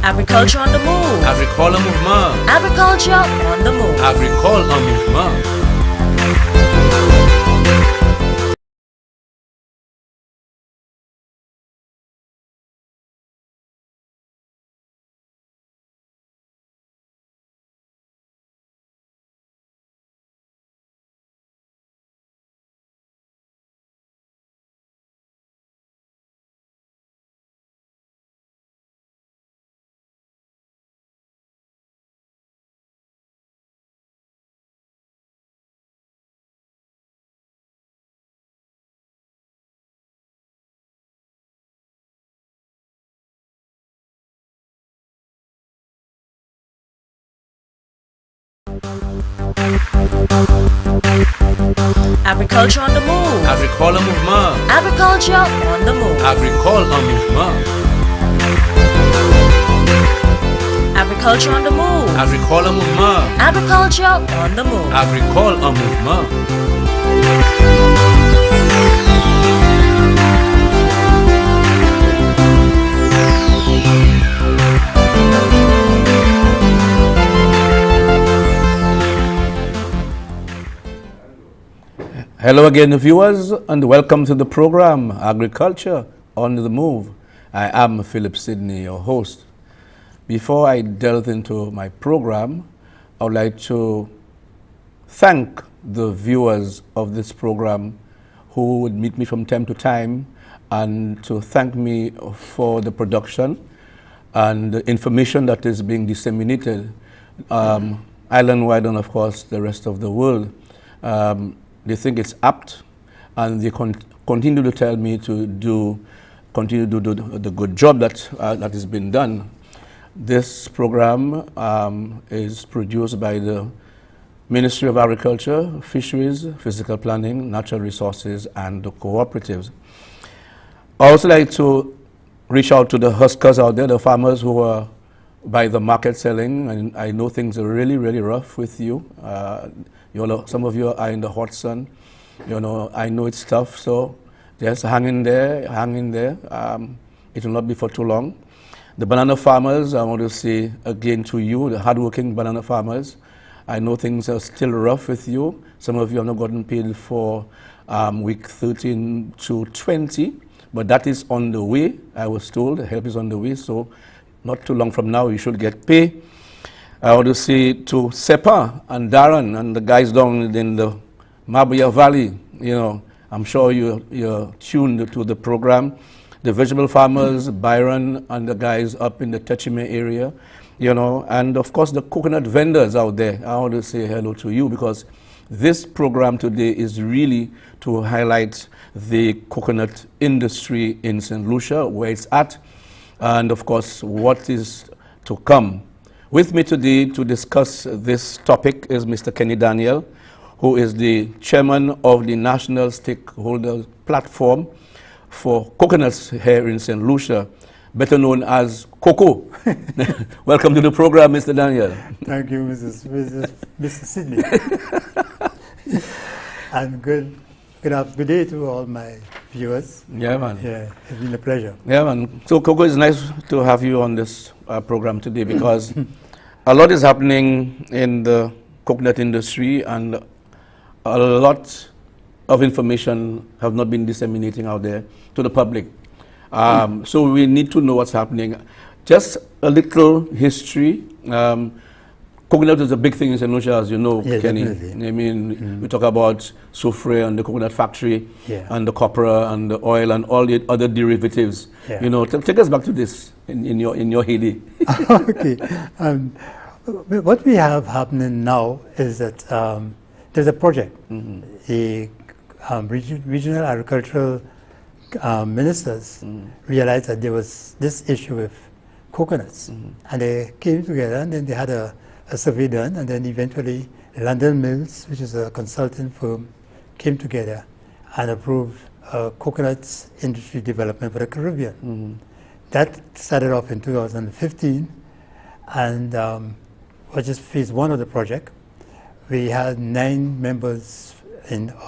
Agriculture on the move. Agricole mouvement. Agriculture on the move. Agricole en mouvement. Agriculture on the move. Agricole mouvement. Agriculture on the move. Agricole en mouvement. Agriculture on the move. Agricole mouvement. Agriculture on the move. Agricole en mouvement. Hello again, viewers, and welcome to the program Agriculture on the Move. I am Philip Sidney, your host. Before I delve into my program, I would like to thank the viewers of this program who would meet me from time to time and to thank me for the production and the information that is being disseminated island-wide and, of course, the rest of the world. They think it's apt, and they continue to tell me to continue to do the good job that that has been done. This program is produced by the Ministry of Agriculture, Fisheries, Physical Planning, Natural Resources, and the Co-Operatives. I also like to reach out to the huskers out there, the farmers who are by the market selling, and I know things are really, really rough with you. Some of you are in the hot sun. I know it's tough, so just hang in there, hang in there. It will not be for too long. The banana farmers, I want to say again to you, the hardworking banana farmers, I know things are still rough with you. Some of you have not gotten paid for week 13 to 20, but that is on the way. I was told the help is on the way, so not too long from now you should get pay. I want to say to Sepa and Darren and the guys down in the Mabaya Valley, I'm sure you're tuned to the program. The vegetable farmers, Byron and the guys up in the Techime area, and of course the coconut vendors out there. I want to say hello to you because this program today is really to highlight the coconut industry in St. Lucia, where it's at, and of course what is to come. With me today to discuss this topic is Mr. Kenny Daniel, who is the chairman of the National Stakeholder Platform for Coconuts here in St. Lucia, better known as Coco. Welcome to the program, Mr. Daniel. Thank you, Mr. Sidney. And good day to all my viewers. Yeah, man. Yeah, it's been a pleasure. Yeah, man. So, Coco, it's nice to have you on this program today because a lot is happening in the coconut industry and a lot of information have not been disseminating out there to the public. So we need to know what's happening. Just a little history. Coconut is a big thing in St. Lucia, as you know, yeah, Kenny. Definitely. I mean, we talk about soufre and the coconut factory, and the copra and the oil and all the other derivatives. Yeah. Take us back to this in your heyday. Okay. What we have happening now is that there's a project, a regional agricultural ministers realized that there was this issue with coconuts, and they came together, and then they had a survey done, and then eventually London Mills, which is a consulting firm, came together and approved coconut industry development for the Caribbean. That started off in 2015, and was just phase one of the project. We had 9 members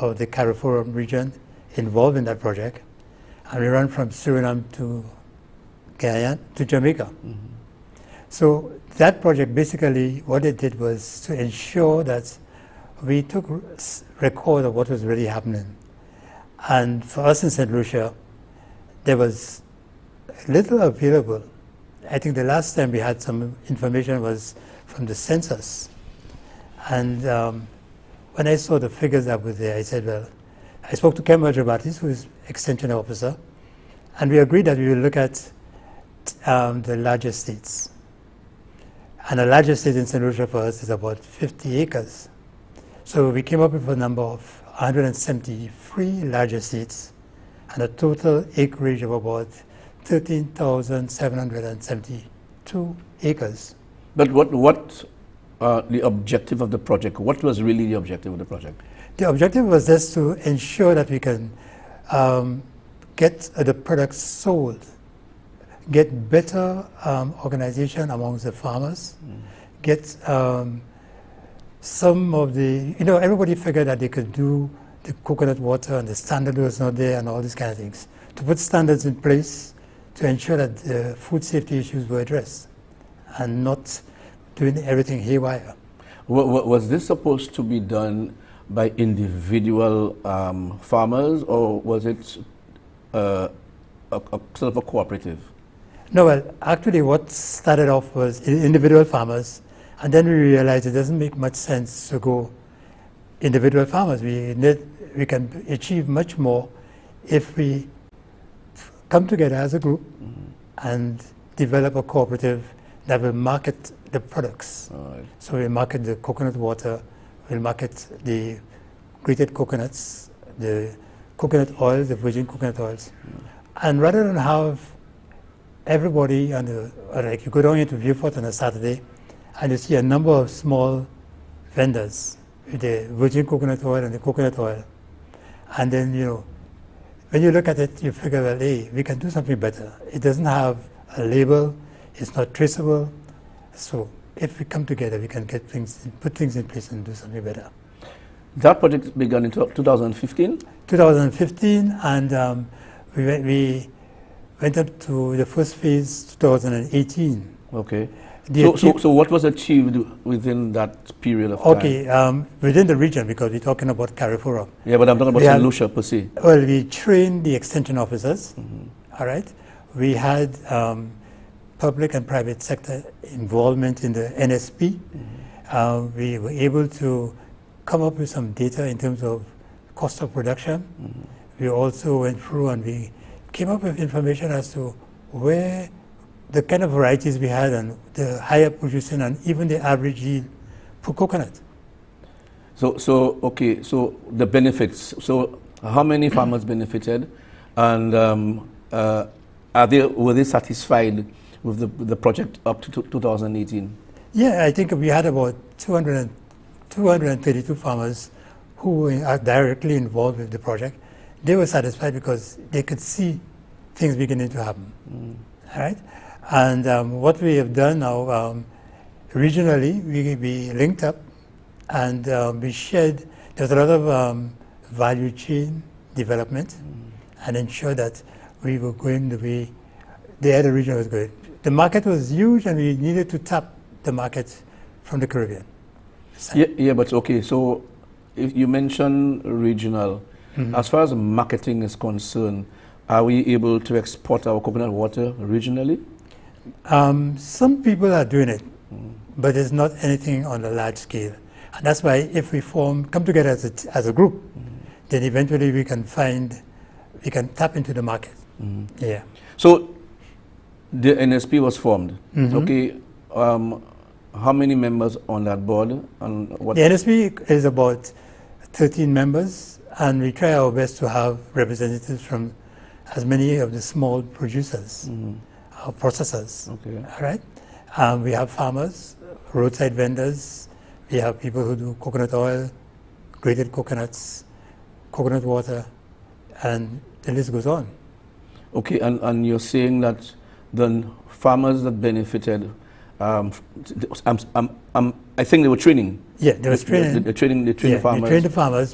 of the CARIFORUM region involved in that project, and we ran from Suriname to Guyana to Jamaica. So that project, basically what it did was to ensure that we took record of what was really happening. And for us in St. Lucia, there was little available. I think the last time we had some information was from the census. And when I saw the figures that were there, I said, well, I spoke to Kem Rajabatis, who is Extension Officer, and we agreed that we will look at the larger states. And the largest state in St. Lucia for us is about 50 acres. So we came up with a number of 173 larger states and a total acreage of about 13,772 acres. But what the objective of the project? What was really the objective of the project? The objective was just to ensure that we can get the products sold, get better organization amongst the farmers, get some of the, everybody figured that they could do the coconut water and the standard was not there and all these kind of things. To put standards in place to ensure that the food safety issues were addressed and not doing everything haywire. Was this supposed to be done by individual farmers, or was it a sort of a cooperative? No, well, actually what started off was individual farmers, and then we realized it doesn't make much sense to go individual farmers. We can achieve much more if we come together as a group and develop a cooperative that will market the products. Right. So we market the coconut water, we'll market the grated coconuts, the coconut oil, the virgin coconut oils. And rather than have everybody, like you go down into Viewport on a Saturday and you see a number of small vendors with the virgin coconut oil and the coconut oil. And then, when you look at it, you figure, well, hey, we can do something better. It doesn't have a label, it's not traceable. So if we come together, we can put things in place and do something better. That project began in 2015? 2015, and we went up to the first phase 2018. Okay. So what was achieved within that period of time? Okay, within the region, because we're talking about CARIFORUM. Yeah, but I'm talking about St. Lucia per se. Well, we trained the extension officers, all right? We had public and private sector involvement in the NSP. We were able to come up with some data in terms of cost of production. We also went through and we came up with information as to where the kind of varieties we had and the higher producing and even the average yield per coconut. So the benefits. So how many farmers benefited, and were they satisfied with the project up to 2018? Yeah, I think we had about 232 farmers who are directly involved with the project. They were satisfied because they could see things beginning to happen. All right? And what we have done now, regionally, we linked up and we shared, there's a lot of value chain development and ensure that we were going the way the other region was going. The market was huge and we needed to tap the market from the Caribbean. Yeah, but okay, so if you mentioned regional. As far as marketing is concerned, are we able to export our coconut water regionally? Some people are doing it, but it's not anything on a large scale. And that's why if we come together as a group, then eventually we can tap into the market. Yeah. So the NSP was formed. Okay. How many members on that board? And what? The NSP is about 13 members, and we try our best to have representatives from as many of the small producers, processors. Okay. All right. We have farmers, roadside vendors. We have people who do coconut oil, grated coconuts, coconut water, and the list goes on. Okay, and you're saying that the farmers that benefited, I think they were training. Yeah, there was training. They trained the farmers. We trained the farmers.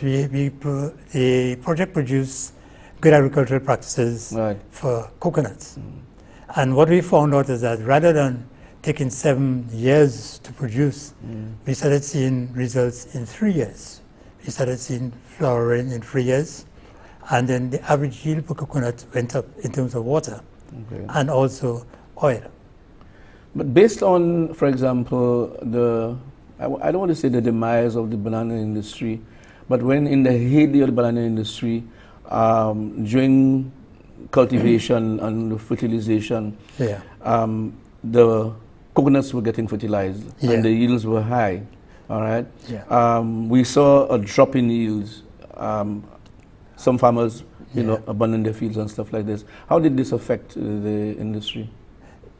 The project produced good agricultural practices for coconuts. And what we found out is that rather than taking 7 years to produce, we started seeing results in 3 years. We started seeing flowering in 3 years, and then the average yield per coconut went up in terms of water and also oil. But based on, for example, I don't want to say the demise of the banana industry, but when in the heyday of the banana industry, during cultivation and fertilization, the coconuts were getting fertilized and the yields were high. All right. We saw a drop in yields. Some farmers, abandoned their fields and stuff like this. How did this affect the industry?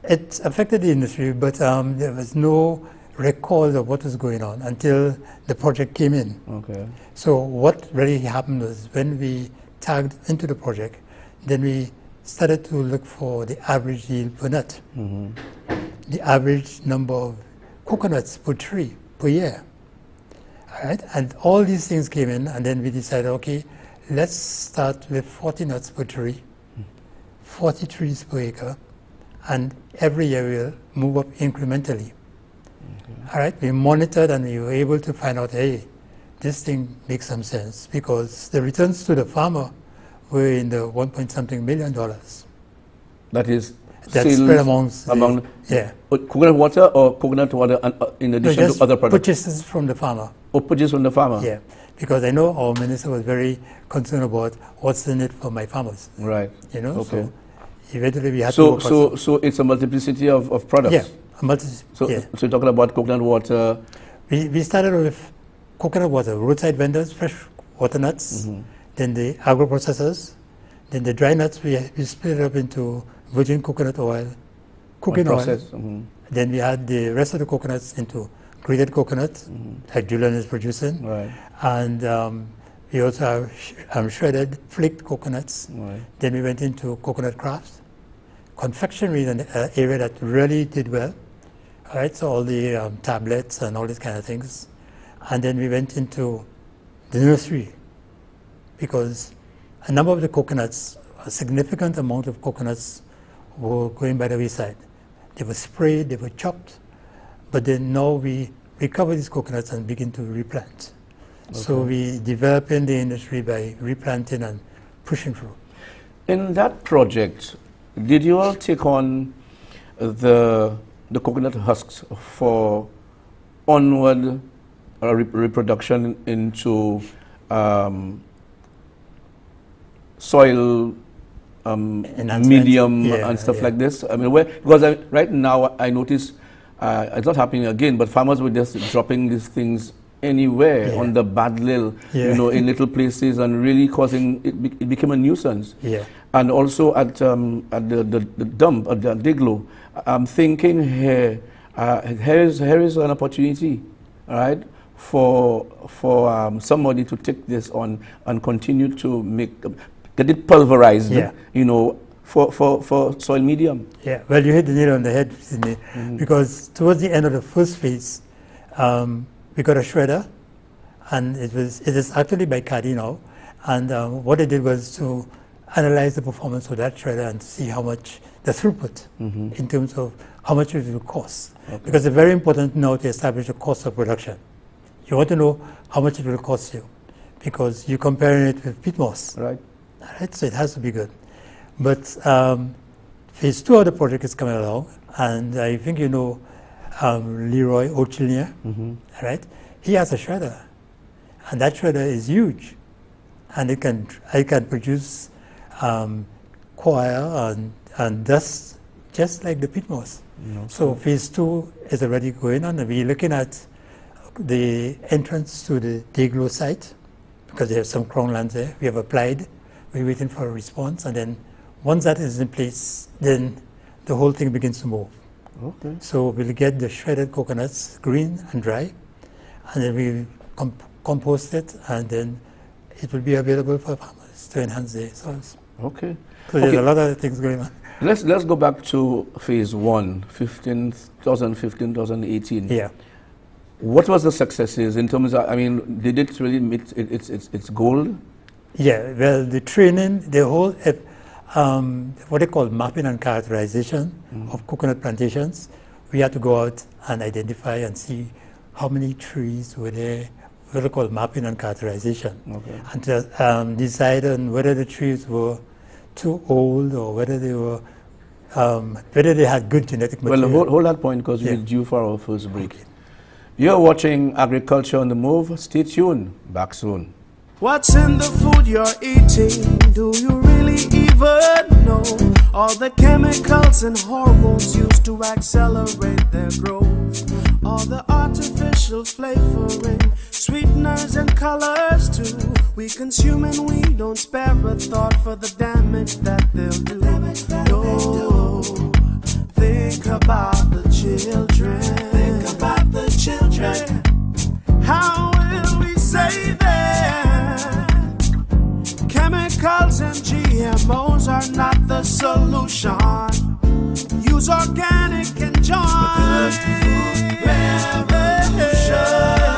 It affected the industry, but there was no record of what was going on until the project came in. Okay. So what really happened was when we tagged into the project, then we started to look for the average yield per nut, the average number of coconuts per tree per year. All right? And all these things came in, and then we decided, okay, let's start with 40 nuts per tree, 40 trees per acre, and every year we'll move up incrementally. All right, we monitored and we were able to find out, hey, this thing makes some sense because the returns to the farmer were in the $1.something million. That is That's spread among coconut water or coconut water in addition to other products? Purchases from the farmer. Oh, purchases from the farmer? Yeah, because I know our minister was very concerned about what's in it for my farmers. Right. Okay. So eventually we had to work So it's a multiplicity of products? Yeah. So you're talking about coconut water? We started with coconut water, roadside vendors, fresh water nuts, then the agro processors, then the dry nuts we split it up into virgin coconut oil, cooking oil. Then we had the rest of the coconuts into grated coconut, like Julian is producing. Right. And we also have shredded, flaked coconuts. Right. Then we went into coconut crafts. Confectionery is an area that really did well. All right, so all the tablets and all these kind of things. And then we went into the nursery because a number of the coconuts, a significant amount of coconuts were going by the wayside. They were sprayed, they were chopped, but then now we recover these coconuts and begin to replant. So we develop in the industry by replanting and pushing through. In that project, did you all take on the coconut husks for onward reproduction into soil medium and stuff like this? I mean, because right now I notice it's not happening again, but farmers were just dropping these things anywhere on the bad lil, in little places, and really causing it became a nuisance. And also at the dump at the Diglo, I'm thinking here is an opportunity, all right, for somebody to take this on and continue to get it pulverized, for soil medium. Yeah, well, you hit the nail on the head, Sydney, because towards the end of the first phase, we got a shredder, and it is actually by Caddy now, and what they did was to analyze the performance of that shredder and see how much the throughput in terms of how much it will cost. Because it's very important now to establish the cost of production. You want to know how much it will cost you because you're comparing it with peat moss. Right. So it has to be good. But phase 2 of the project is coming along, and I think Leroy Ochilnier, right? He has a shredder, and that shredder is huge, and it can produce coir and dust just like the peat moss. So phase 2 is already going on, and we're looking at the entrance to the Deglo site because there's some crown lands there. We have applied. We're waiting for a response, and then Once that is in place, then the whole thing begins to move. Okay. So we'll get the shredded coconuts green and dry, and then we'll compost it, and then it will be available for farmers to enhance their soils. Okay. So there's a lot of things going on. Let's go back to phase 1, 2015, 2018. Yeah. What was the successes in terms of, I mean, did it really meet its goal? Yeah, well, the training, the whole, what they call mapping and characterization of coconut plantations, we had to go out and identify and see how many trees were there, what they call mapping and characterization. Okay. And to decide on whether the trees were too old or whether they were, whether they had good genetic material. Well, hold that point because we're due for our first break. Okay. You're watching Agriculture on the Move. Stay tuned. Back soon. What's in the food you're eating? Do you really even know? All the chemicals and hormones used to accelerate their growth. All the artificial flavoring, sweeteners and colors too. We consume and we don't spare a thought for the damage that they'll do. No, think about the children. Think about the children. How will we save them? Chemicals and GMOs are not the solution. Use organic and join.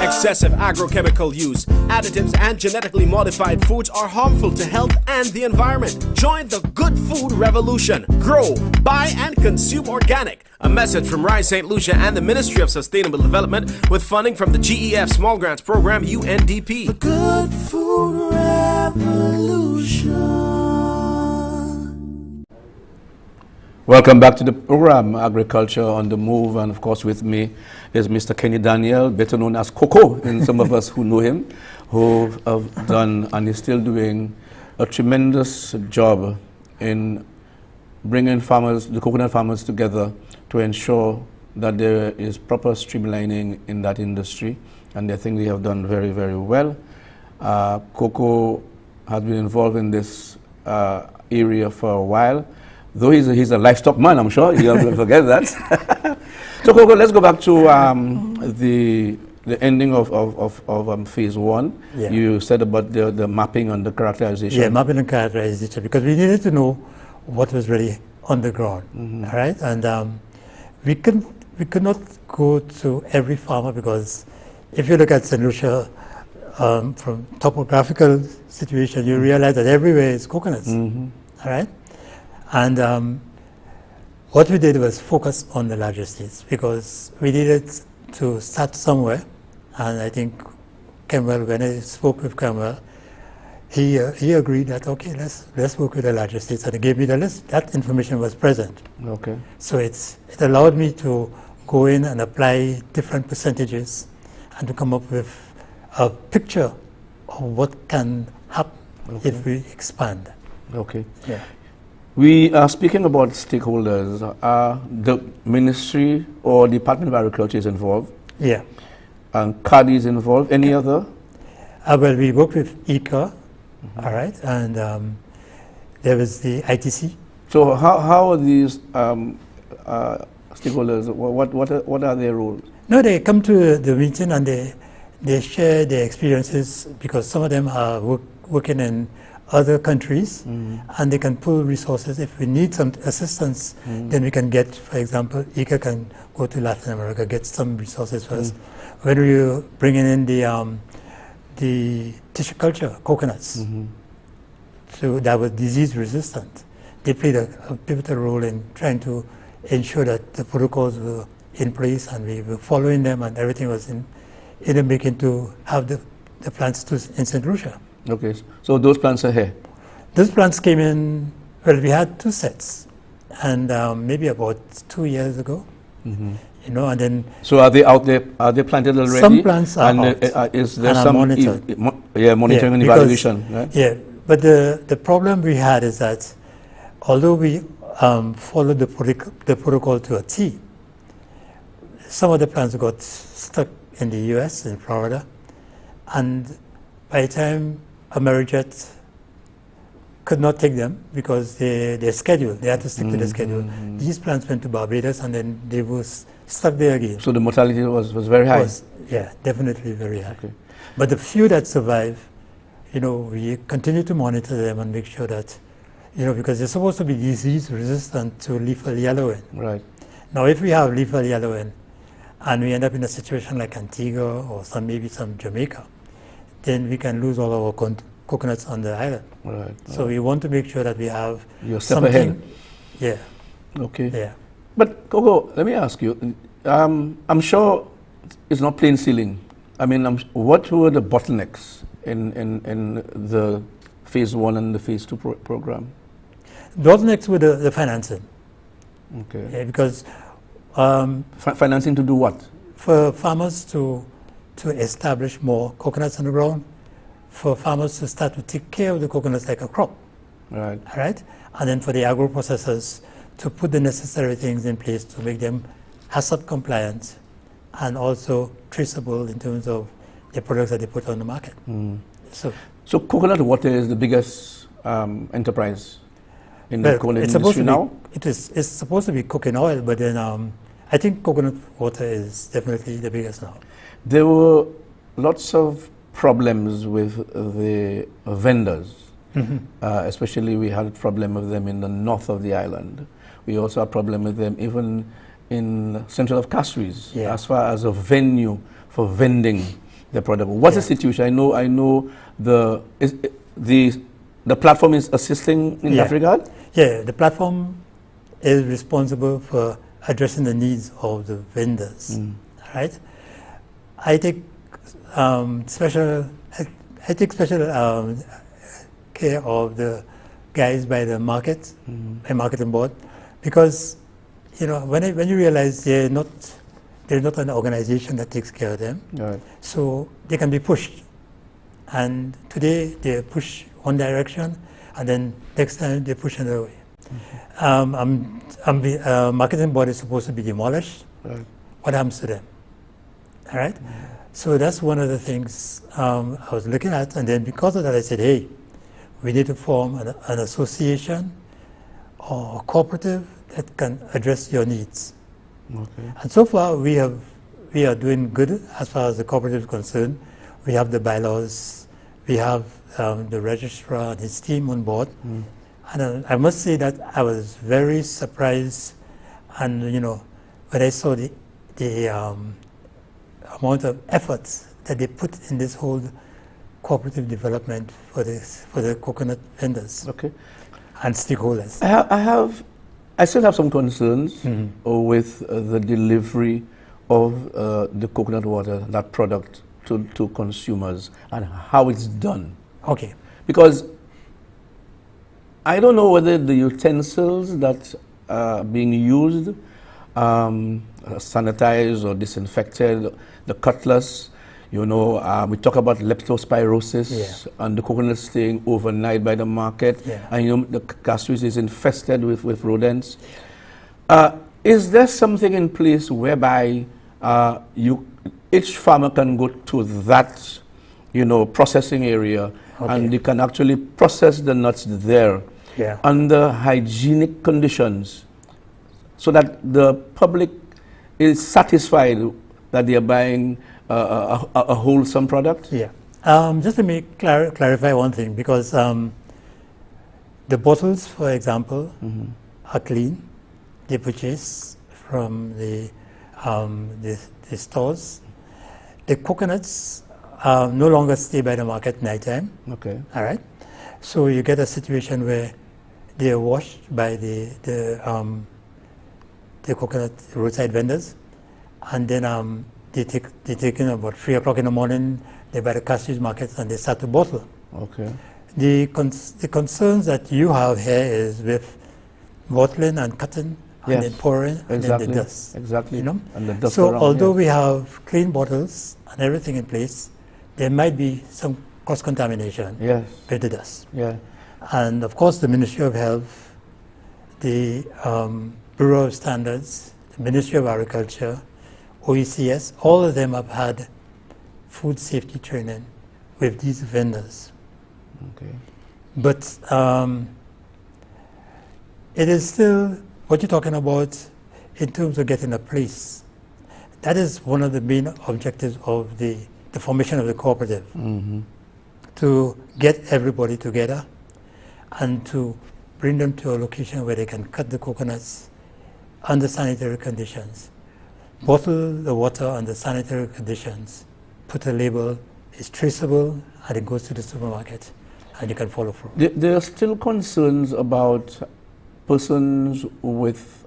Excessive agrochemical use, additives, and genetically modified foods are harmful to health and the environment. Join the good food revolution. Grow, buy, and consume organic. A message from Rise St. Lucia and the Ministry of Sustainable Development with funding from the GEF Small Grants Program, UNDP. The good food revolution. Welcome back to the program, Agriculture on the Move, and of course with me is Mr. Kenny Daniel, better known as Coco, in some of us who know him, who have done and is still doing a tremendous job in bringing farmers, the coconut farmers together to ensure that there is proper streamlining in that industry, and I think they have done very, very well. Coco has been involved in this area for a while. Though he's a livestock man, I'm sure you'll never forget that. So, Coco, let's go back to the ending of phase 1. Yeah. You said about the mapping and the characterization. Yeah, mapping and characterization, because we needed to know what was really on the ground, all right? And we could not go to every farmer, because if you look at St. Lucia from topographical situation, you realize that everywhere is coconuts, all right? And what we did was focus on the larger states, because we needed to start somewhere. And I think Kemwell, when I spoke with Kemwell, he agreed that, okay, let's work with the larger states, and he gave me the list. That information was present. Okay. So it allowed me to go in and apply different percentages and to come up with a picture of what can happen if we expand. Okay. Yeah. We are speaking about stakeholders. The Ministry or Department of Agriculture is involved. Yeah. And CAD is involved. Any other? Well, we work with ICA, all right, and there was the ITC. So how are these stakeholders? What are their roles? No, they come to the meeting and they share their experiences, because some of them are working in other countries, and they can pull resources. If we need some assistance, then we can get, for example, ICA can go to Latin America, get some resources for us. When we're bringing in the tissue culture, coconuts, so that was disease resistant, they played a pivotal role in trying to ensure that the protocols were in place and we were following them, and everything was in the making to have the plants in St. Lucia. Okay, so those plants are here? Those plants came in, well, we had 2 sets, and maybe about 2 years ago, you know, and then... So are they out there, are they planted already? Some plants are and out, is there and some monitored. monitoring and evaluation, right? Yeah, but the problem we had is that although we followed the protocol to a T, some of the plants got stuck in the US, in Florida, and by the time Amerijet could not take them because their schedule, they had to stick to the schedule. These plants went to Barbados and then they were stuck there again. So the mortality was very high? Yeah, definitely very high. Okay. But the few that survive, we continue to monitor them and make sure that, because they're supposed to be disease resistant to lethal yellowing. Right. Now, if we have lethal yellowing and we end up in a situation like Antigua or maybe some Jamaica, then we can lose all our coconuts on the island. Right. So we want to make sure that we have You're step something. ahead. Yeah. Okay. Yeah. But Coco, let me ask you. I'm sure it's not plain sailing. I mean, what were the bottlenecks in the phase 1 and the phase 2 program? Bottlenecks with the financing. Okay. Yeah, because Financing to do what? for farmers to establish more coconuts on the ground, for farmers to start to take care of the coconuts like a crop, Right. all right? And then for the agro processors to put the necessary things in place to make them HACCP compliant and also traceable in terms of the products that they put on the market. So coconut water is the biggest enterprise in the coconut industry now? It's supposed to be coconut oil, but then I think coconut water is definitely the biggest now. There were lots of problems with the vendors. Especially we had a problem with them in the north of the island. We also had a problem with them even in central of Fisheries, as far as a venue for vending the product. What's the situation? I know the platform is assisting in that regard? Yeah, the platform is responsible for addressing the needs of the vendors. Right? I take special care of the guys by the market, by marketing board, because when you realize they're not an organization that takes care of them, so they can be pushed. And today they push one direction, and then next time they push another way. Marketing board is supposed to be demolished. What happens to them? All right. So that's one of the things I was looking at, and then because of that, I said, hey, we need to form an association or a cooperative that can address your needs. And so far, we are doing good as far as the cooperative is concerned. We have the bylaws, we have the registrar and his team on board. And I must say that I was very surprised, and when I saw the amount of efforts that they put in this whole cooperative development for the coconut vendors and stakeholders. I still have some concerns with the delivery of the coconut water, that product, to consumers and how it's done. Because I don't know whether the utensils that are being used, sanitized or disinfected, the cutlass, we talk about leptospirosis and the coconut staying overnight by the market, and the Fisheries is infested with rodents. Is there something in place whereby each farmer can go to that, processing area, and they can actually process the nuts there under hygienic conditions, so that the public is satisfied that they are buying a wholesome product? Just to clarify one thing, because the bottles, for example, are clean. They purchase from the stores. The coconuts no longer stay by the market nighttime. All right. So you get a situation where they are washed by the coconut roadside vendors, and then they take in about 3 o'clock in the morning. They buy the Fisheries markets and they start to bottle. The concerns that you have here is with bottling and cutting and then pouring and then the dust. And the dust so around, although we have clean bottles and everything in place, there might be some cross-contamination with the dust. And of course the Ministry of Health, the Bureau of Standards, the Ministry of Agriculture, OECS, all of them have had food safety training with these vendors. But it is still what you're talking about in terms of getting a place. That is one of the main objectives of the formation of the cooperative, to get everybody together and to bring them to a location where they can cut the coconuts under sanitary conditions, bottle the water under sanitary conditions, put a label, it's traceable, and it goes to the supermarket, and you can follow through. There are still concerns about persons with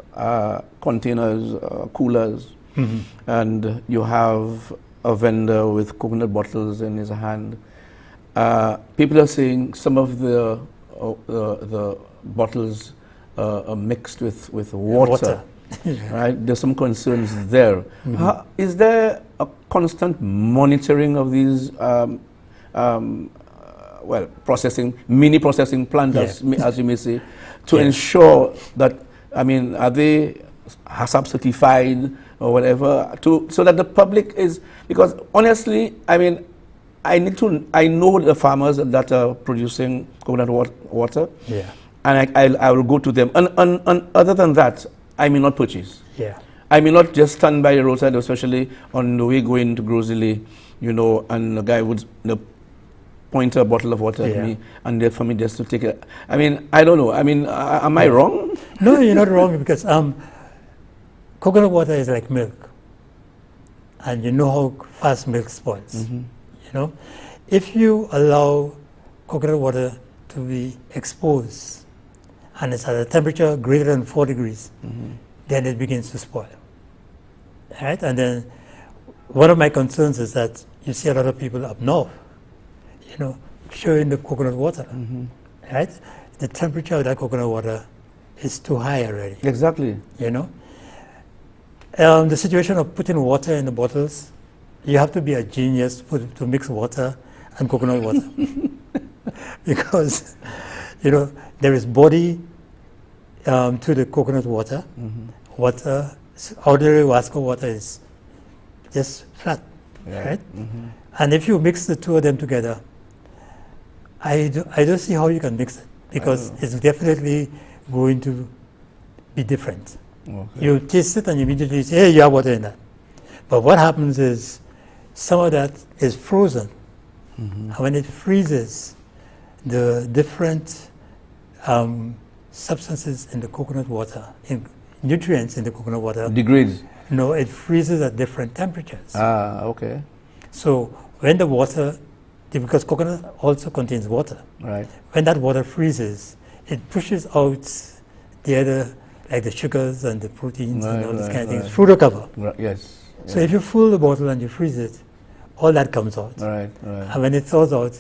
containers, coolers, and you have a vendor with coconut bottles in his hand. People are saying some of the bottles are mixed with water. Right? There's some concerns there. Is there a constant monitoring of these mini processing plants, as you may say, to ensure that, are they HACCP certified or whatever, so that the public is, because honestly, I know the farmers that are producing coconut water, and I will go to them. And other than that, I may not purchase. I may not just stand by the roadside, especially on the way going to Grosley, and the guy would point a bottle of water at me, and there for me just to take it. I don't know. Am I wrong? No, you're not wrong, because coconut water is like milk, and you know how fast milk spoils. If you allow coconut water to be exposed and it's at a temperature greater than 4 degrees, then it begins to spoil. Right? And then one of my concerns is that you see a lot of people up north, showing the coconut water. Right? The temperature of that coconut water is too high already. Exactly. The situation of putting water in the bottles, you have to be a genius to mix water and coconut water. Because, there is body to the coconut water. Water, ordinary Wasco water is just flat, right? And if you mix the two of them together, I don't see how you can mix it, because it's definitely going to be different. You taste it and you immediately say, hey, you have water in that. But what happens is some of that is frozen. And when it freezes, the different substances in the coconut water, nutrients in the coconut water, degrades. No, it freezes at different temperatures. Okay. So when the water, because coconut also contains water, right? When that water freezes, it pushes out the other, like the sugars and the proteins and all these kind of things through the cover. Yes. So if you fill the bottle and you freeze it, all that comes out. Right. And when it thaws out,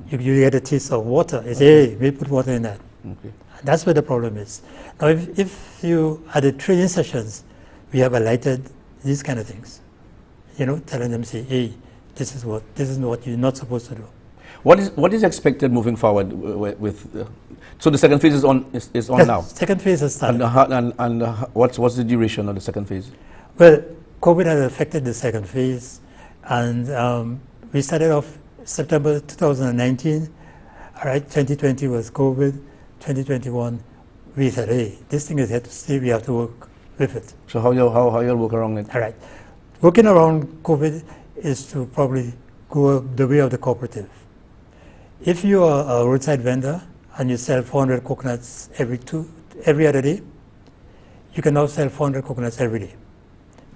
you get a taste of water. You say, hey, we put water in that. Okay. And that's where the problem is. Now, if you, at the training sessions, we have highlighted these kind of things, telling them, say, hey, this is what you're not supposed to do. What is expected moving forward with so the second phase is on now? Second phase has started. And what's the duration of the second phase? Well, COVID has affected the second phase, and we started off September 2019. All right, 2020 was COVID. 2021, we said, hey, this thing is here to stay. We have to work with it. So how you'll work around it? All right, working around COVID is to probably go the way of the cooperative. If you are a roadside vendor and you sell 400 coconuts every other day, you can now sell 400 coconuts every day,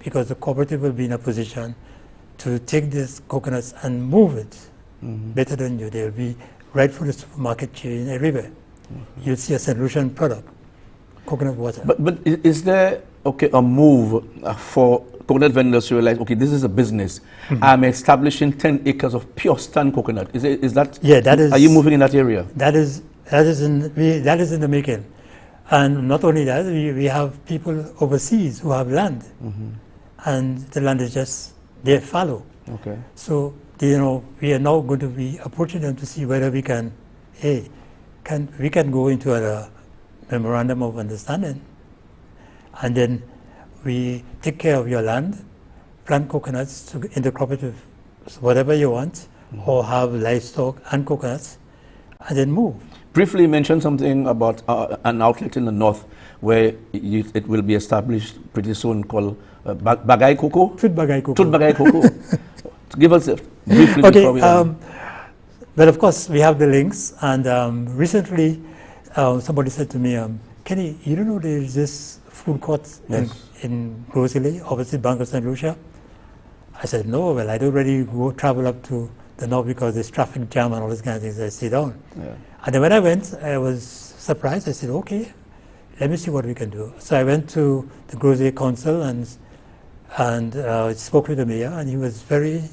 because the cooperative will be in a position to take these coconuts and move it better than you. They'll be right for the supermarket chain everywhere. You'll see a solution product, coconut water. But is there a move for coconut vendors to realize, okay, this is a business. I'm establishing 10 acres of pure stand coconut. Is that? Yeah, that is. Are you moving in that area? That is in the making. And not only that, we have people overseas who have land, and the land is just they fallow. Okay. So we are now going to be approaching them to see whether we can, we can go into a memorandum of understanding, and then we take care of your land, plant coconuts in the cooperative, so whatever you want, or have livestock and coconuts, and then move. Briefly mention something about an outlet in the north where it will be established pretty soon called Bagay Cocoa? Tut Bagay Cocoa. Tut Bagay Cocoa. Give us briefly Okay, before we but of course we have the links, and recently somebody said to me, Kenny, you don't know there is this food court in Grosley, opposite Bank of St. Lucia? I said, no, well, I don't really travel up to the north because there's traffic jam and all these kind of things. I sit down. Yeah. And then when I went, I was surprised. I said, okay, let me see what we can do. So I went to the Grosley Council and spoke with the mayor, and he was very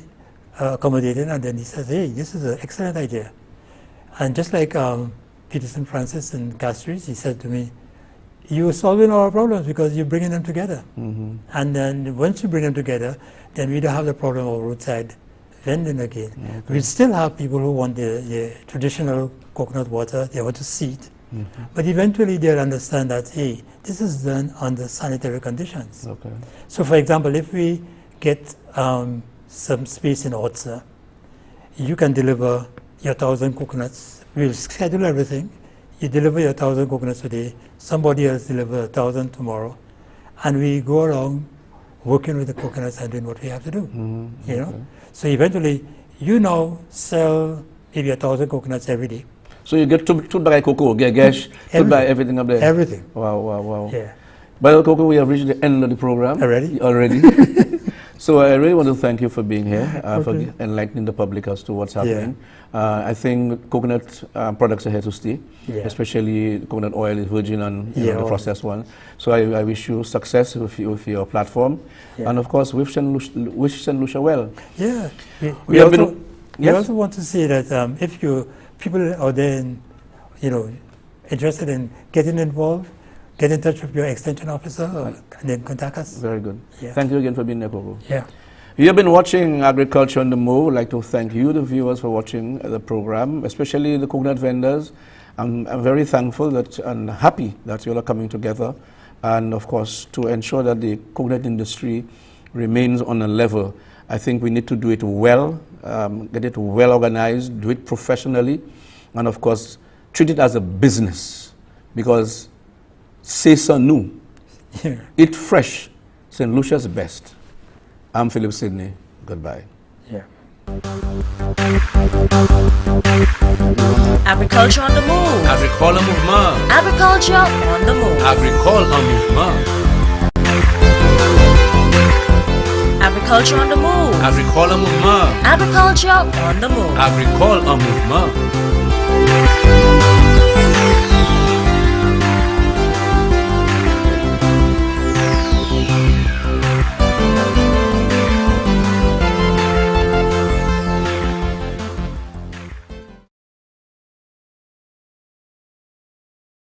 accommodating. And then he said, hey, this is an excellent idea. And just like Peterson Francis and Castries, he said to me, you're solving our problems because you're bringing them together. Mm-hmm. And then once you bring them together, then we don't have the problem of roadside vending again. Okay. We still have people who want the traditional coconut water, they want to see it. Mm-hmm. But eventually they'll understand that, hey, this is done under sanitary conditions. Okay. So for example, if we get some space in Otsa, you can deliver your 1,000 coconuts. We'll schedule everything. You deliver your 1,000 coconuts today, somebody else deliver 1,000 tomorrow, and we go along working with the coconuts and doing what we have to do. Mm-hmm. You know? So eventually, you now sell maybe 1,000 coconuts every day. So you get to buy cocoa, get gash, to buy everything up there? Everything. Wow, wow, wow. Yeah. By the way, Coco, we have reached the end of the program. Already? Already. So I really want to thank you for being here, for Okay. enlightening the public as to what's happening. I think coconut products are here to stay, especially coconut oil is virgin and the processed one. So I wish you success with your platform, and of course wish St. Lucia well. Yeah. We also want to say that if people out there, interested in getting involved, get in touch with your extension officer and then contact us. Very good. Yeah. Thank you again for being there, Coco. Yeah. You have been watching Agriculture on the Move. I'd like to thank you, the viewers, for watching the program, especially the coconut vendors. I'm very thankful and happy that you all are coming together, and of course to ensure that the coconut industry remains on a level. I think we need to do it well, get it well organized, do it professionally, and of course treat it as a business, because c'est ça nous. Eat fresh, St. Lucia's best. I'm Philip Sidney. Goodbye. Yeah. Agriculture on the move. Agricole en mouvement. Agriculture on the move. Agricole en mouvement. Agriculture on the move. Agricole en mouvement. Agriculture on the move. Agricole en mouvement.